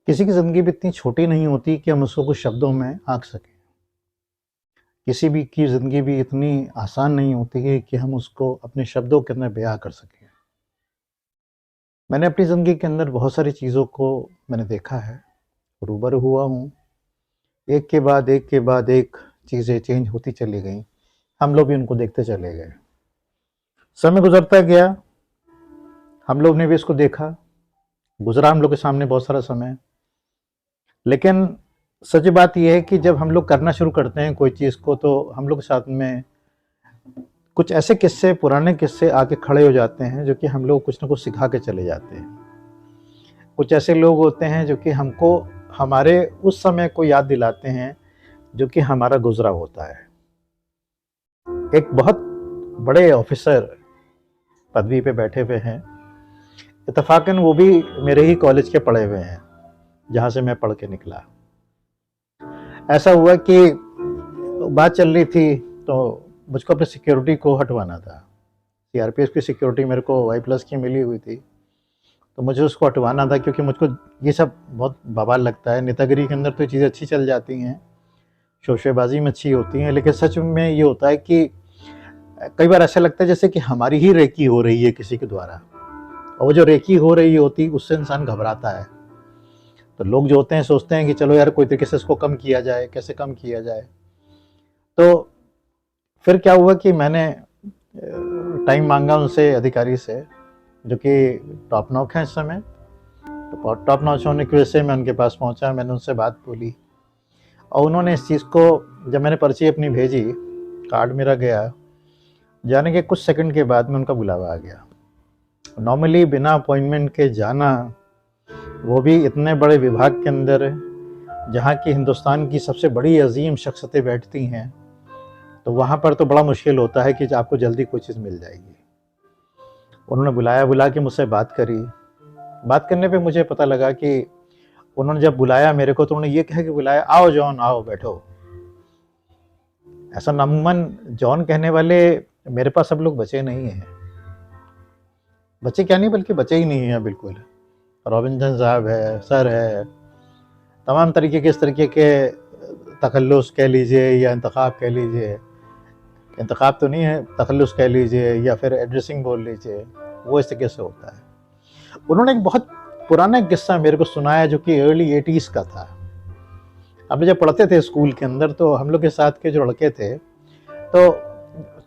किसी की ज़िंदगी भी इतनी छोटी नहीं होती कि हम उसको कुछ शब्दों में आँक सकें। किसी भी की ज़िंदगी भी इतनी आसान नहीं होती है कि हम उसको अपने शब्दों के अंदर बयाँ कर सकें। मैंने अपनी ज़िंदगी के अंदर बहुत सारी चीज़ों को मैंने देखा है, रूबरू हुआ हूँ। एक के बाद एक के बाद एक चीज़ें चेंज होती चली गईं। हम लोग भी उनको देखते चले गए। समय गुज़रता गया, हम लोग ने भी इसको देखा, गुज़रा हम लोग के सामने बहुत सारा समय। लेकिन सच बात ये है कि जब हम लोग करना शुरू करते हैं कोई चीज़ को, तो हम लोग के साथ में कुछ ऐसे किस्से, पुराने किस्से आके खड़े हो जाते हैं जो कि हम लोग कुछ ना कुछ सिखा के चले जाते हैं। कुछ ऐसे लोग होते हैं जो कि हमको हमारे उस समय को याद दिलाते हैं जो कि हमारा गुजरा होता है। एक बहुत बड़े ऑफिसर पदवी पे बैठे हुए हैं। इत्तेफाकन वो भी मेरे ही कॉलेज के पढ़े हुए हैं जहाँ से मैं पढ़ के निकला। ऐसा हुआ कि बात चल रही थी तो मुझको अपनी सिक्योरिटी को हटवाना था। सीआरपीएफ की सिक्योरिटी मेरे को Y+ की मिली हुई थी, तो मुझे उसको हटवाना था क्योंकि मुझको ये सब बहुत बवाल लगता है। नेतागिरी के अंदर तो चीज़ें अच्छी चल जाती हैं, शोशेबाजी में अच्छी होती हैं, लेकिन सच में ये होता है कि कई बार ऐसा लगता है जैसे कि हमारी ही रेकी हो रही है किसी के द्वारा, और वो जो रेकी हो रही होती उससे इंसान घबराता है। तो लोग जो होते हैं सोचते हैं कि चलो यार कोई तरीके से इसको कम किया जाए, कैसे कम किया जाए। तो फिर क्या हुआ कि मैंने टाइम मांगा उनसे, अधिकारी से, जो कि टॉप नॉक है इस समय। तो टॉप नॉच होने की वजह से मैं उनके पास पहुंचा, मैंने उनसे बात बोली और उन्होंने इस चीज़ को, जब मैंने पर्ची अपनी भेजी, कार्ड मेरा गया, जाने के कुछ सेकंड के बाद में उनका बुलावा आ गया। नॉर्मली बिना अपॉइंटमेंट के जाना, वो भी इतने बड़े विभाग के अंदर जहाँ की हिंदुस्तान की सबसे बड़ी अजीम शख्सियतें बैठती हैं, तो वहाँ पर तो बड़ा मुश्किल होता है कि आपको जल्दी कोई चीज़ मिल जाएगी। उन्होंने बुला के मुझसे बात करी। बात करने पे मुझे पता लगा कि उन्होंने जब बुलाया मेरे को, तो उन्होंने ये कह के बुलाया, आओ जॉन, आओ बैठो। ऐसा नामुमन जॉन कहने वाले मेरे पास सब लोग बचे नहीं हैं। बच्चे क्या नहीं, बल्कि बचे ही नहीं हैं बिल्कुल। रॉबिन्सन साहब है, सर है, तमाम तरीके के, इस तरीके के तखल्लुस कह लीजिए या इंतखाब कह लीजिए, इंतखाब तो नहीं है, तखल्लुस कह लीजिए या फिर एड्रेसिंग बोल लीजिए, वो इस तरीके से होता है। उन्होंने एक बहुत पुराना किस्सा मेरे को सुनाया जो कि अर्ली 80s का था। हम जब पढ़ते थे स्कूल के अंदर, तो हम लोग के साथ के जो लड़के थे, तो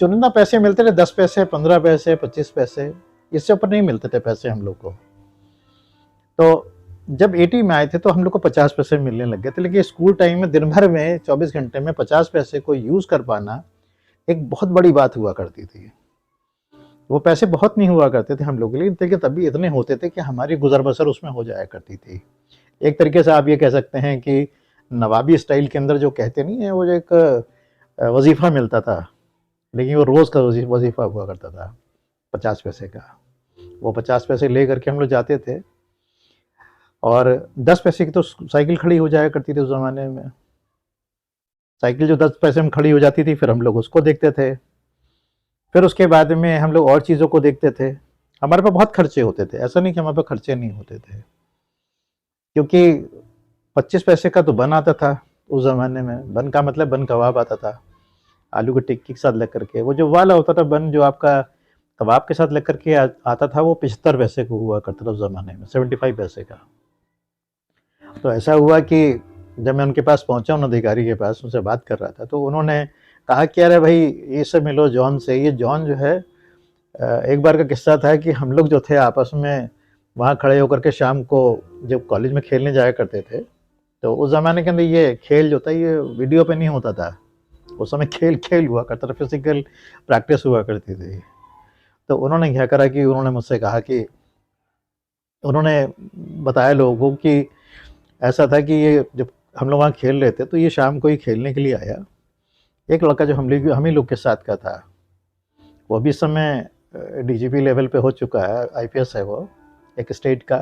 चुनिंदा पैसे मिलते थे, 10 पैसे, 15 पैसे, 25 पैसे, इससे ऊपर नहीं मिलते थे पैसे हम लोग को। तो जब 80 में आए थे तो हम लोग को 50 पैसे मिलने लग गए थे। लेकिन स्कूल टाइम में दिन भर में 24 घंटे में 50 पैसे को यूज़ कर पाना एक बहुत बड़ी बात हुआ करती थी। वो पैसे बहुत नहीं हुआ करते थे हम लोग के लिए, लेकिन तभी इतने होते थे कि हमारी गुजर बसर उसमें हो जाया करती थी। एक तरीके से आप ये कह सकते हैं कि नवाबी स्टाइल के अंदर जो कहते नहीं है, वो जो एक वजीफ़ा मिलता था, लेकिन वो रोज़ का वजीफ़ा हुआ करता था 50 पैसे का। वो 50 पैसे ले करके हम लोग जाते थे, और 10 पैसे की तो साइकिल खड़ी हो जाया करती थी उस ज़माने में। साइकिल जो 10 पैसे में खड़ी हो जाती थी, फिर हम लोग उसको देखते थे। फिर उसके बाद में हम लोग और चीज़ों को देखते थे। हमारे पास बहुत खर्चे होते थे, ऐसा नहीं कि हमारे पास खर्चे नहीं होते थे, क्योंकि 25 पैसे का तो बन आता था उस ज़माने में। बन का मतलब बन कबाब आता था, आलू की टिक्की के साथ लग करके। वो जो वाला होता था बन, जो आपका कबाब के साथ लग करके आता था, वो 75 पैसे को हुआ करता था उस ज़माने में, 75 पैसे का। तो ऐसा हुआ कि जब मैं उनके पास पहुंचा, उन अधिकारी के पास, उनसे बात कर रहा था, तो उन्होंने कहा कि अरे भाई, ये सब मिलो जॉन से। ये जॉन जो है, एक बार का किस्सा था कि हम लोग जो थे आपस में वहाँ खड़े होकर के शाम को जब कॉलेज में खेलने जाया करते थे, तो उस ज़माने के अंदर ये खेल जो था ये वीडियो पे नहीं होता था। उस समय खेल खेल हुआ करता था, फिजिकल प्रैक्टिस हुआ करती थी। तो उन्होंने क्या करा कि उन्होंने मुझसे कहा कि, उन्होंने बताया लोगों को कि ऐसा था कि ये जब हम लोग वहाँ खेल रहे थे, तो ये शाम को ही खेलने के लिए आया। एक लड़का जो हम ही लोग के साथ का था, वो भी इस समय डीजीपी लेवल पे हो चुका है, आईपीएस है वो, एक स्टेट का।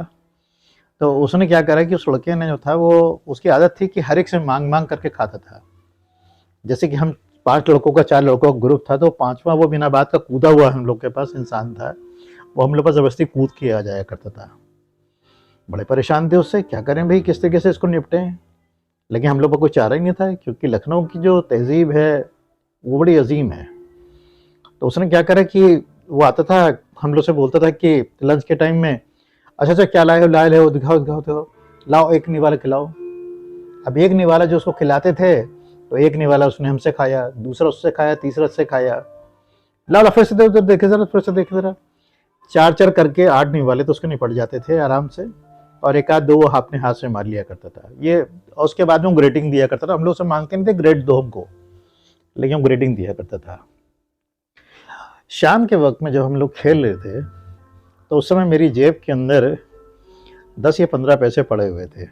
तो उसने क्या करा कि उस लड़के ने जो था, वो, उसकी आदत थी कि हर एक से मांग मांग करके खाता था। जैसे कि हम 5 लड़कों का, 4 लड़कों का ग्रुप था, तो 5वां वो बिना बात का कूदा हुआ हम लोग के पास इंसान था। वो हम लोग पर ज़बरदस्ती कूद के आ जाया करता था। बड़े परेशान थे उससे, क्या करें भाई, किस तरीके से इसको निपटें। लेकिन हम लोग को कोई चारा ही नहीं था, क्योंकि लखनऊ की जो तहजीब है वो बड़ी अजीम है। तो उसने क्या करा कि वो आता था, हम लोग से बोलता था कि लंच के टाइम में, अच्छा अच्छा क्या लाए हो, लाए हो, दिखाओ दिखाओ दिखाओ, लाओ एक निवाला खिलाओ। अब एक निवाला जो उसको खिलाते थे, तो एक निवाला उसने हमसे खाया, दूसरा उससे खाया, तीसरा उससे खाया, लाओ ला फिर से उधर देखे जरा, फिर से देखे जरा, चार चार करके 8 निवाले तो उसके निपट जाते थे आराम से। और एक आध दो वो अपने हाथ से मार लिया करता था ये। और उसके बाद में ग्रेटिंग दिया करता था, हम लोग से मांगते नहीं थे ग्रेड दो हमको, लेकिन ग्रेटिंग दिया करता था। शाम के वक्त में जब हम लोग खेल रहे थे, तो उस समय मेरी जेब के अंदर 10 या 15 पैसे पड़े हुए थे।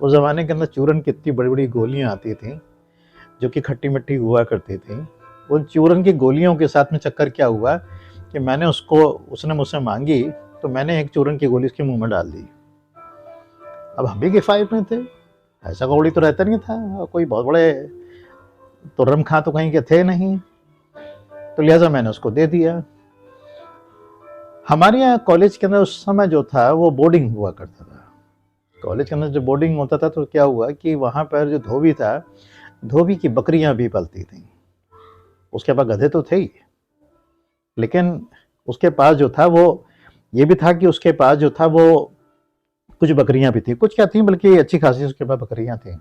उस ज़माने के अंदर चूरन की इतनी बड़ी बड़ी गोलियां आती थी, जो कि खट्टी मिट्टी हुआ करती थी। उन चूरन की गोलियों के साथ में चक्कर क्या हुआ कि मैंने उसको, उसने मुझसे मांगी, तो मैंने एक चूरन की गोली उसके मुंह में डाल दी। अब हम भी किफ़ायत में थे, ऐसा कौड़ी तो रहता नहीं था, कोई बहुत बड़े तुर्रम खां तो कहीं के थे नहीं, तो लिहाजा मैंने उसको दे दिया। हमारे यहाँ कॉलेज के अंदर उस समय जो था वो बोर्डिंग हुआ करता था। कॉलेज के अंदर जो बोर्डिंग होता था, तो क्या हुआ कि वहाँ पर जो धोबी था, धोबी की बकरियां भी पलती थी। उसके पास गधे तो थे ही, लेकिन उसके पास जो था वो ये भी था कि उसके पास जो था वो कुछ बकरियां भी थी, कुछ क्या थी बल्कि अच्छी खासी उसके पास बकरियां थी।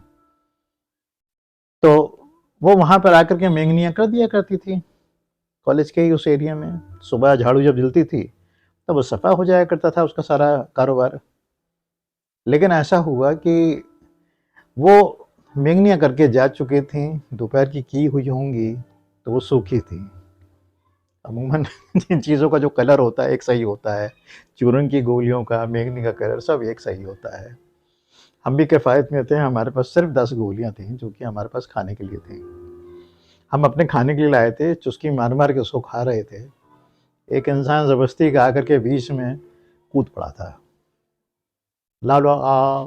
तो वो वहां पर आकर के मेंगनियां कर दिया करती थी कॉलेज के ही उस एरिया में। सुबह झाड़ू जब जलती थी, तब वो सफा हो जाया करता था उसका सारा कारोबार। लेकिन ऐसा हुआ कि वो मेंगनियां करके जा चुकी थी, दोपहर की हुई होंगी, तो वो सूखी थी। अमूमन जिन चीज़ों का जो कलर होता है एक सही होता है, चूरन की गोलियों का, मेंगनी का कलर सब एक सही होता है। हम भी किफ़ायत में थे, हमारे पास सिर्फ 10 गोलियां थी जो कि हमारे पास खाने के लिए थी। हम अपने खाने के लिए लाए थे, चुस्की मार मार के उसको खा रहे थे। एक इंसान ज़बरदस्ती का आकर के बीच में कूद पड़ा था, ला लो आ।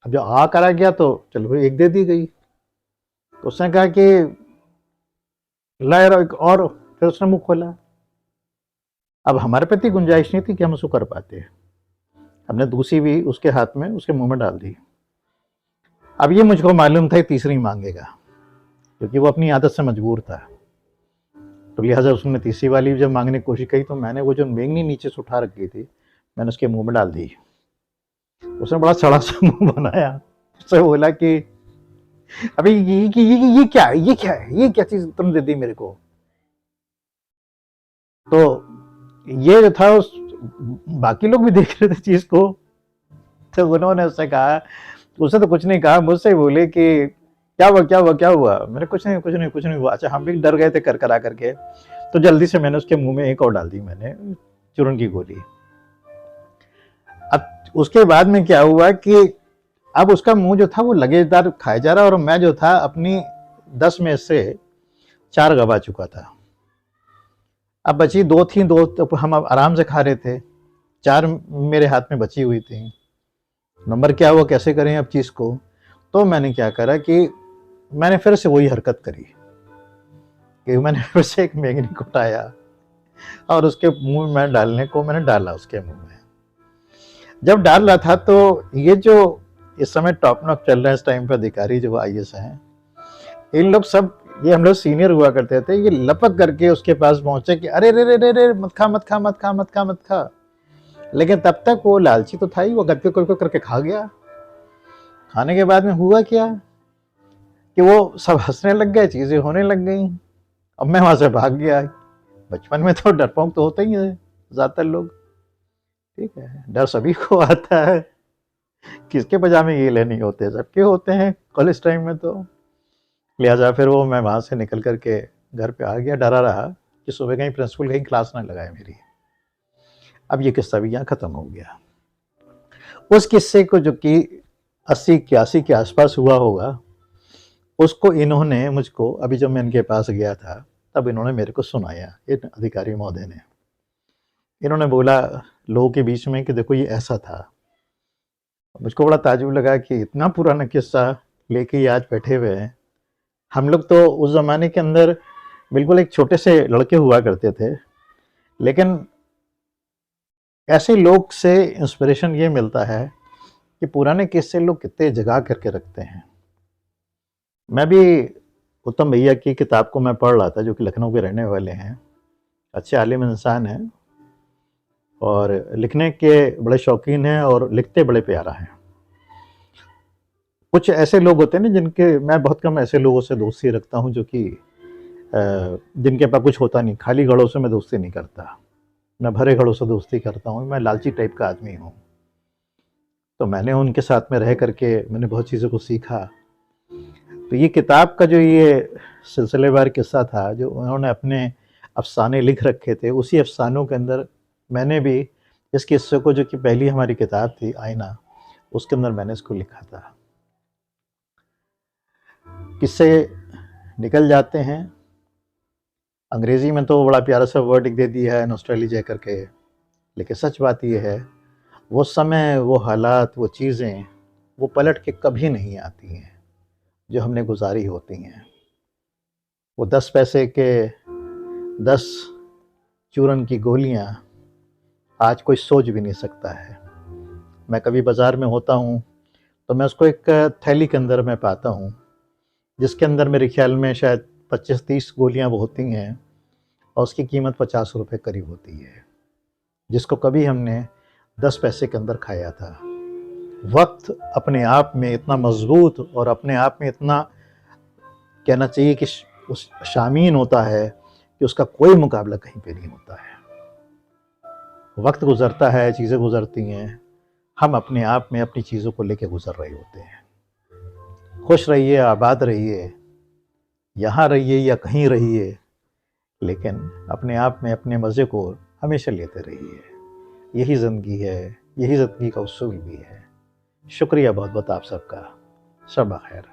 अब जब आ करा गया तो चलो भाई एक दे दी गई। तो उसने कहा कि लाए रहो एक और, फिर उसने मुंह खोला। अब हमारे पे इतनी गुंजाइश नहीं थी कि हम उसको कर पाते। हमने दूसरी भी उसके हाथ में, उसके मुंह में डाल दी। अब ये मुझको मालूम था तीसरी मांगेगा, क्योंकि वो अपनी आदत से मजबूर था। तो लिहाजा उसने तीसरी वाली जब मांगने की कोशिश की, तो मैंने वो जो मेंगनी नीचे से उठा रखी थी, मैंने उसके मुंह में डाल दी। उसने बड़ा सड़ा सा मुंह बनाया, उससे बोला कि अभी ये क्या है, ये क्या है, ये क्या चीज तुम दे दी मेरे को। तो ये जो था उस, बाकी लोग भी देख रहे थे चीज को, तो उन्होंने उससे कहा, उसने तो कुछ नहीं कहा, मुझसे बोले कि क्या हुआ क्या हुआ क्या हुआ। मैंने कुछ नहीं कुछ नहीं कुछ नहीं हुआ। अच्छा, हम भी डर गए थे कर करा करके, तो जल्दी से मैंने उसके मुंह में एक और डाल दी, मैंने चूरन की गोली। अब उसके बाद में क्या हुआ कि अब उसका मुंह जो था वो लगेदार खाया जा रहा, और मैं जो था अपनी 10 में से 4 गवा चुका था। अब बची 2 थी, 2 तो हम अब आराम से खा रहे थे, 4 मेरे हाथ में बची हुई थी। नंबर क्या हुआ, कैसे करें अब चीज़ को। तो मैंने क्या करा कि मैंने फिर से वही हरकत करी कि मैंने फिर से एक मेंगनी को उठाया और उसके मुंह में डालने को मैंने डाला उसके मुंह में। जब डाल रहा था, तो ये जो इस समय टॉप नॉक चल रहा है इस टाइम पे अधिकारी जो आईएएस हैं, इन लोग सब, ये हम लोग सीनियर हुआ करते थे, ये लपक करके उसके पास पहुंचे कि अरे रे रे रे रे, मत खा मत खा मत खा मत खा मत खा। लेकिन तब तक वो लालची तो था ही, वो गत्ते करके खा गया। खाने के बाद में हुआ क्या कि वो सब हंसने लग गए, चीजें होने लग गई। अब मैं वहां से भाग गया। बचपन में तो डरपोक तो होते ही है ज्यादातर लोग, ठीक है, डर सभी को आता है, किसके पजामे गीले नहीं होते, सबके होते हैं कॉलेज टाइम में। तो लिहाजा फिर वो मैं वहां से निकल करके घर पे आ गया, डरा रहा कि सुबह कहीं प्रिंसिपल कहीं क्लास ना लगाए मेरी। अब ये किस्सा भी यहाँ खत्म हो गया। उस किस्से को जो कि 80-81 के आसपास हुआ होगा, उसको इन्होंने मुझको, अभी जब मैं इनके पास गया था, तब इन्होंने मेरे को सुनाया, इन अधिकारी महोदय ने। इन्होंने बोला लोगों के बीच में कि देखो ये ऐसा था। मुझको बड़ा ताज्जुब लगा कि इतना पुराना किस्सा लेके ये आज बैठे हुए हैं। हम लोग तो उस ज़माने के अंदर बिल्कुल एक छोटे से लड़के हुआ करते थे, लेकिन ऐसे लोग से इंस्पिरेशन ये मिलता है कि पुराने किस्से लोग कितने जगा करके रखते हैं। मैं भी उत्तम भैया की किताब को मैं पढ़ रहा था, जो कि लखनऊ के रहने वाले हैं, अच्छे आलिम इंसान हैं और लिखने के बड़े शौकीन हैं और लिखते बड़े प्यारा हैं। कुछ ऐसे लोग होते हैं ना जिनके, मैं बहुत कम ऐसे लोगों से दोस्ती रखता हूँ जो कि जिनके पास कुछ होता नहीं, खाली घड़ों से मैं दोस्ती नहीं करता, मैं भरे घड़ों से दोस्ती करता हूँ। मैं लालची टाइप का आदमी हूँ। तो मैंने उनके साथ में रह करके मैंने बहुत चीज़ों को सीखा। तो ये किताब का जो ये सिलसिलेवार किस्सा था जो उन्होंने अपने अफ़साने लिख रखे थे, उसी अफ़सानों के अंदर मैंने भी इस किस्से को, जो कि पहली हमारी किताब थी आईना, उसके अंदर मैंने इसको लिखा था। किस्से निकल जाते हैं। अंग्रेज़ी में तो बड़ा प्यारा सा वर्ड दे दिया है नॉस्टैल्जिया करके, लेकिन सच बात ये है, वो समय, वो हालात, वो चीज़ें, वो पलट के कभी नहीं आती हैं जो हमने गुजारी होती हैं। वो 10 पैसे के 10 चूरन की गोलियां आज कोई सोच भी नहीं सकता है। मैं कभी बाज़ार में होता हूँ तो मैं उसको एक थैली के अंदर मैं पाता हूँ, जिसके अंदर मेरे ख्याल में शायद 25-30 गोलियां वो होती हैं और उसकी कीमत 50 रुपये करीब होती है, जिसको कभी हमने 10 पैसे के अंदर खाया था। वक्त अपने आप में इतना मजबूत और अपने आप में इतना, कहना चाहिए कि उस शामीन होता है कि उसका कोई मुकाबला कहीं पे नहीं होता है। वक्त गुजरता है, चीज़ें गुजरती हैं, हम अपने आप में अपनी चीज़ों को लेके गुजर रहे होते हैं। खुश रहिए, आबाद रहिए, यहाँ रहिए या कहीं रहिए, लेकिन अपने आप में अपने मज़े को हमेशा लेते रहिए। यही ज़िंदगी है, यही ज़िंदगी का उसूल भी है। शुक्रिया बहुत बहुत आप सबका। शब खैर।